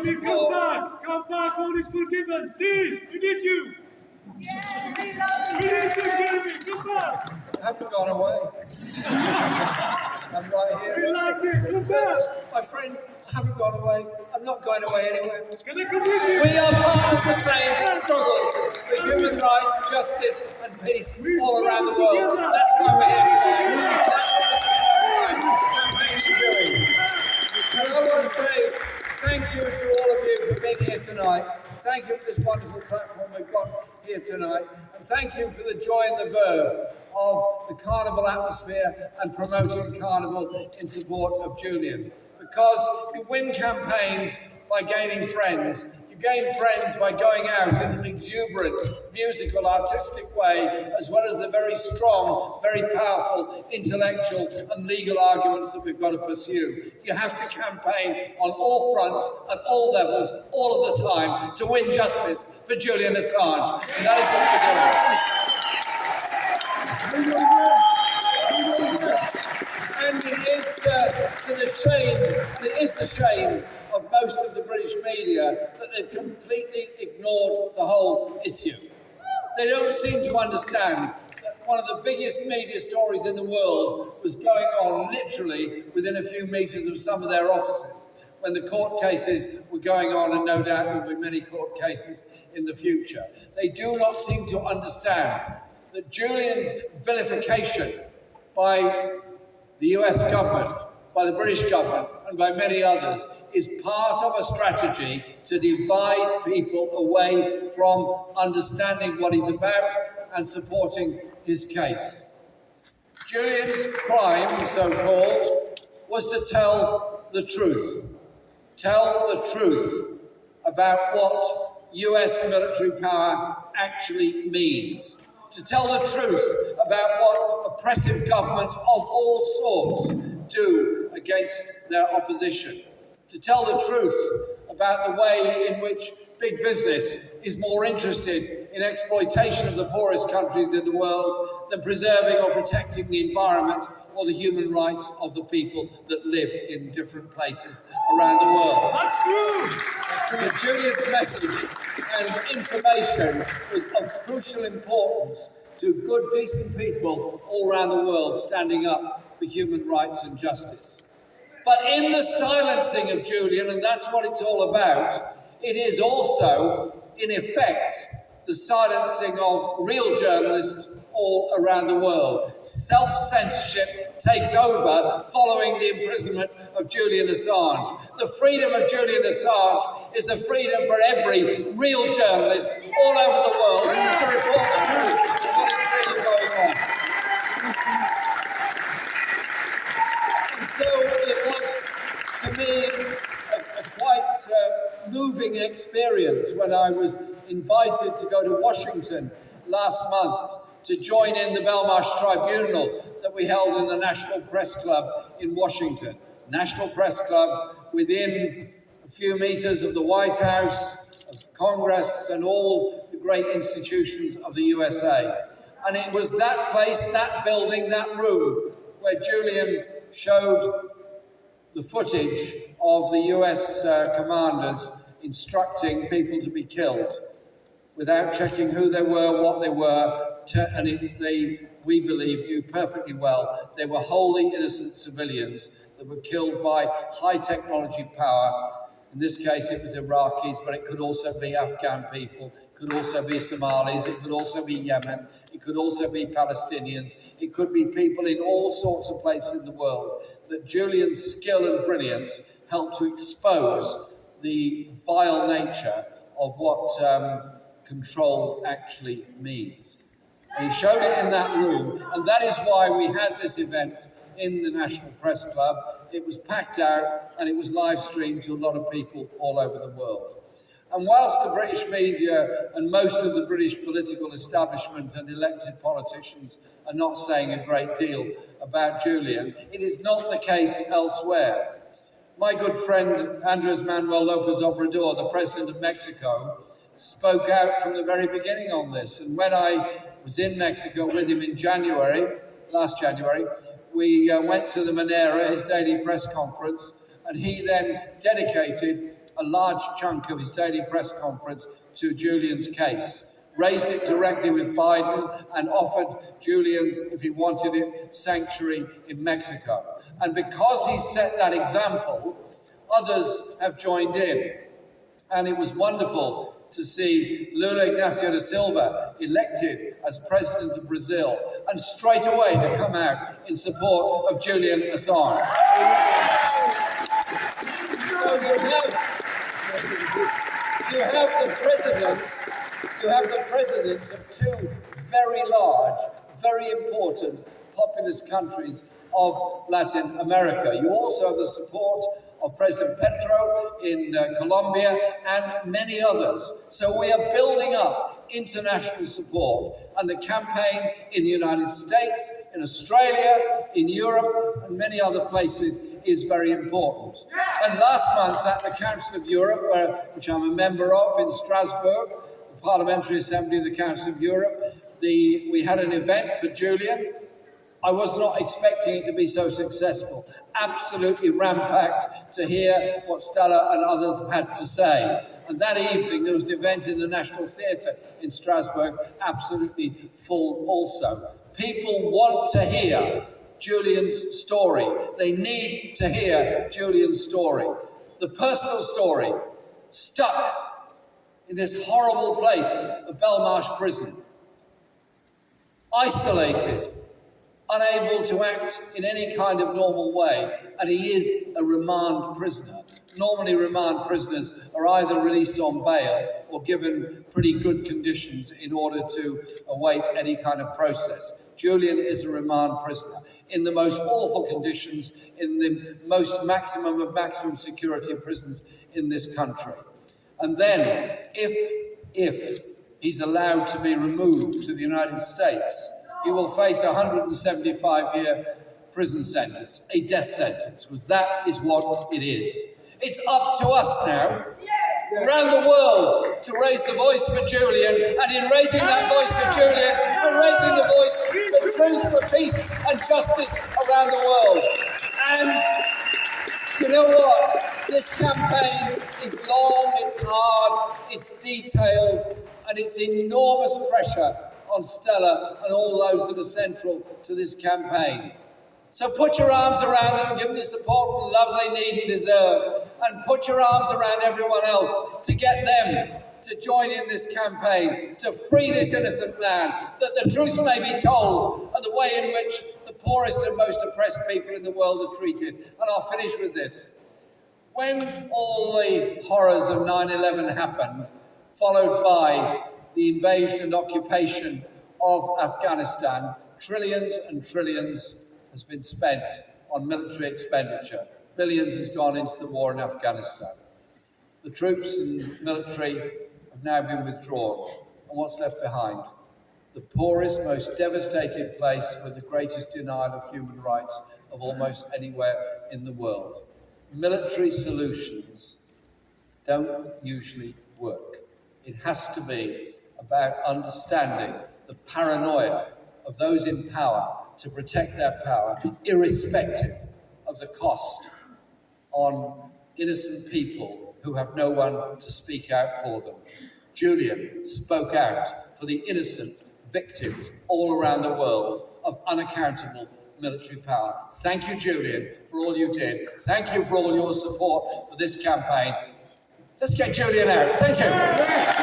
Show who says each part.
Speaker 1: Jeremy, come back! Come back, all is forgiven! Please, we need you!
Speaker 2: Yeah,
Speaker 1: we need you, Jeremy, come back!
Speaker 3: I haven't gone away. I'm right here.
Speaker 1: We like it, come back!
Speaker 3: My friend, I haven't gone away. I'm not going away anywhere.
Speaker 1: Can I come with you?
Speaker 3: We are part of the same struggle for human rights, justice and peace all around the world. That's why we're here today. That's what this campaign is doing. And I want to say thank you to all of you for being here tonight. Thank you for this wonderful platform we've got here tonight. And thank you for the joy and the verve of the Carnival atmosphere and promoting Carnival in support of Julian. Because you win campaigns by gaining friends. You gain friends by going out in an exuberant, musical, artistic way, as well as the very strong, very powerful intellectual and legal arguments that we've got to pursue. You have to campaign on all fronts, at all levels, all of the time, to win justice for Julian Assange. And that is what we're doing. And it is the shame of most of the British media that they've completely ignored the whole issue. They don't seem to understand that one of the biggest media stories in the world was going on literally within a few metres of some of their offices when the court cases were going on, and no doubt there will be many court cases in the future. They do not seem to understand that Julian's vilification by the US government, by the British government, and by many others, is part of a strategy to divide people away from understanding what he's about and supporting his case. Julian's crime, so-called, was to tell the truth. Tell the truth about what US military power actually means. To tell the truth about what oppressive governments of all sorts do against their opposition. To tell the truth about the way in which big business is more interested in exploitation of the poorest countries in the world than preserving or protecting the environment or the human rights of the people that live in different places around the world.
Speaker 1: That's true!
Speaker 3: So Julian's message and information was of crucial importance to good, decent people all around the world standing up for human rights and justice. But in the silencing of Julian, and that's what it's all about, it is also, in effect, the silencing of real journalists all around the world. Self-censorship takes over following the imprisonment of Julian Assange. The freedom of Julian Assange is the freedom for every real journalist all over the world to report the truth of what is really going on. And so it was, to me, a quite moving experience when I was invited to go to Washington last month to join in the Belmarsh Tribunal that we held in the National Press Club in Washington. National Press Club within a few meters of the White House, of Congress, and all the great institutions of the USA. And it was that place, that building, that room where Julian showed the footage of the US commanders instructing people to be killed without checking who they were, what they were, and we believe, knew perfectly well they were wholly innocent civilians that were killed by high technology power. In this case, it was Iraqis, but it could also be Afghan people, it could also be Somalis, it could also be Yemen, it could also be Palestinians, it could be people in all sorts of places in the world. That Julian's skill and brilliance helped to expose the vile nature of what control actually means. And he showed it in that room, and that is why we had this event in the National Press Club. It was packed out, and it was live streamed to a lot of people all over the world. And whilst the British media and most of the British political establishment and elected politicians are not saying a great deal about Julian, it is not the case elsewhere. My good friend Andres Manuel Lopez Obrador, the president of Mexico, spoke out from the very beginning on this. And when I was in Mexico with him in last January, we went to the Mañanera, his daily press conference, and he then dedicated a large chunk of his daily press conference to Julian's case, raised it directly with Biden, and offered Julian, if he wanted it, sanctuary in Mexico. And because he set that example, others have joined in. And it was wonderful to see Lula Ignacio da Silva elected as president of Brazil, and straight away to come out in support of Julian Assange. So you have the presidents of two very large, very important populous countries of Latin America. You also have the support of President Petro in Colombia and many others. So we are building up international support, and the campaign in the United States, in Australia, in Europe, and many other places is very important. And last month at the Council of Europe, which I'm a member of in Strasbourg, the Parliamentary Assembly of the Council of Europe, we had an event for Julian. I was not expecting it to be so successful. Absolutely ram-packed to hear what Stella and others had to say. And that evening there was an event in the National Theatre in Strasbourg, absolutely full also. People want to hear Julian's story. They need to hear Julian's story. The personal story, stuck in this horrible place of Belmarsh Prison, isolated, unable to act in any kind of normal way, and he is a remand prisoner. Normally remand prisoners are either released on bail or given pretty good conditions in order to await any kind of process. Julian is a remand prisoner in the most awful conditions, in the most maximum of maximum security prisons in this country. And then, if he's allowed to be removed to the United States, he will face a 175-year prison sentence, a death sentence, because that is what it is. It's up to us now, around the world, to raise the voice for Julian, and in raising that voice for Julian, we're raising the voice for truth, for peace and justice around the world. And you know what? This campaign is long, it's hard, it's detailed, and it's enormous pressure on Stella and all those that are central to this campaign. So put your arms around them, give them the support and love they need and deserve, and put your arms around everyone else to get them to join in this campaign, to free this innocent man, that the truth may be told, and the way in which the poorest and most oppressed people in the world are treated. And I'll finish with this. When all the horrors of 9/11 happened, followed by the invasion and occupation of Afghanistan, trillions and trillions has been spent on military expenditure. Billions has gone into the war in Afghanistan. The troops and military have now been withdrawn. And what's left behind? The poorest, most devastated place with the greatest denial of human rights of almost anywhere in the world. Military solutions don't usually work. It has to be about understanding the paranoia of those in power to protect their power, irrespective of the cost on innocent people who have no one to speak out for them. Julian spoke out for the innocent victims all around the world of unaccountable military power. Thank you, Julian, for all you did. Thank you for all your support for this campaign. Let's get Julian out. Thank you.